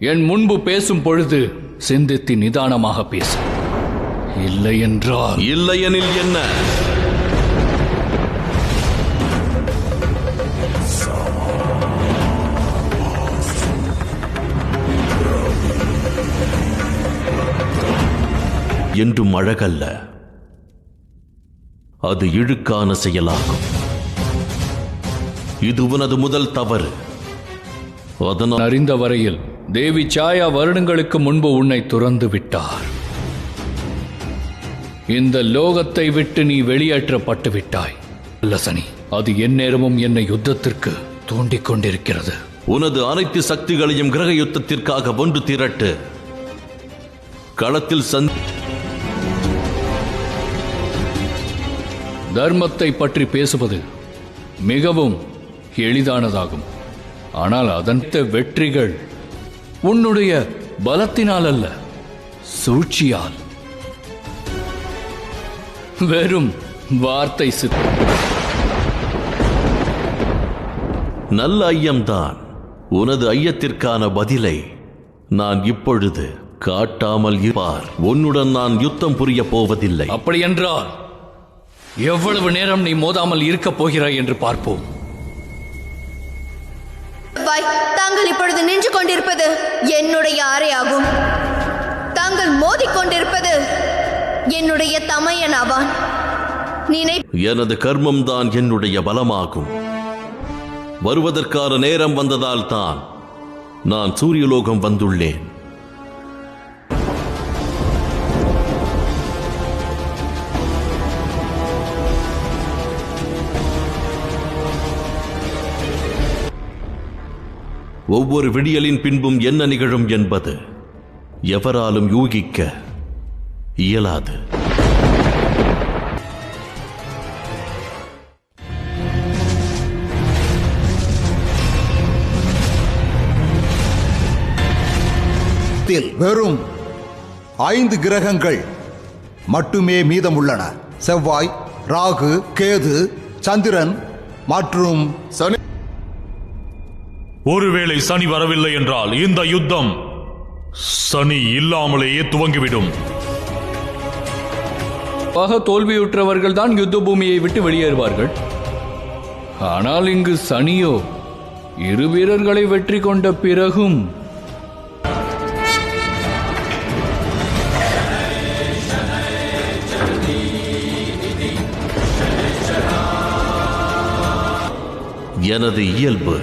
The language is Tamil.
என் முன்பு பேசும் பொழுது சிந்தித்து நிதானமாக பேசு. இல்லை என்றால் இல்லையெனில் என்ன? என்றும் அழகல்ல, அது இழுக்கான செயலாகும். இது உனது முதல் தவறு. அதனால் அறிந்த வரையில் தேவி சாயா வருடங்களுக்கு முன்பு உன்னை துறந்து விட்டார். இந்த லோகத்தை விட்டு நீ வெளியேற்றப்பட்டு விட்டாய். அல்ல சனி, அது எந்நேரமும் என்னை யுத்தத்திற்கு தூண்டிக் கொண்டிருக்கிறது. உனது அனைத்து சக்திகளையும் கிரக யுத்தத்திற்காக ஒன்று திரட்டு. களத்தில் தர்மத்தை பற்றி பேசுவது மிகவும் எளிதானதாகும். ஆனால் அதன் வெற்றிகள் உன்னுடைய பலத்தினால் அல்ல, சூழ்ச்சியால். வெறும் வார்த்தை நல்ல ஐயம்தான். உனது ஐயத்திற்கான பதிலை நான் இப்பொழுது காட்டாமல் இருப்பார். உன்னுடன் நான் யுத்தம் புரிய போவதில்லை. அப்படி என்றால் எவ்வளவு நேரம் நீ மோதாமல் இருக்கப் போகிறாய் என்று பார்ப்போம். தாங்கள் இப்பொழுது நின்று கொண்டிருப்பது என்னுடைய அறையாகும். தாங்கள் மோதிக்கொண்டிருப்பது என்னுடைய தமையனாவான். எனது கர்மம் தான் என்னுடைய பலமாகும். வருவதற்கான நேரம் வந்ததால் தான் நான் சூரியலோகம் வந்துள்ளேன். ஒவ்வொரு விடியலின் பின்பும் என்ன நிகழும் என்பது எவராலும் யூகிக்க இயலாது. வெறும் 5 கிரகங்கள் மட்டுமே மீதமுள்ளன. செவ்வாய், ராகு, கேது, சந்திரன் மற்றும் சனி. ஒருவேளை சனி வரவில்லை என்றால் இந்த யுத்தம் சனி இல்லாமலேயே துவங்கிவிடும். தோல்வியுற்றவர்கள் தான் யுத்த பூமியை விட்டு வெளியேறுவார்கள். ஆனால் இங்கு சனியோ 2 வீரர்களை வெற்றி கொண்ட பிறகும் எனது இயல்பு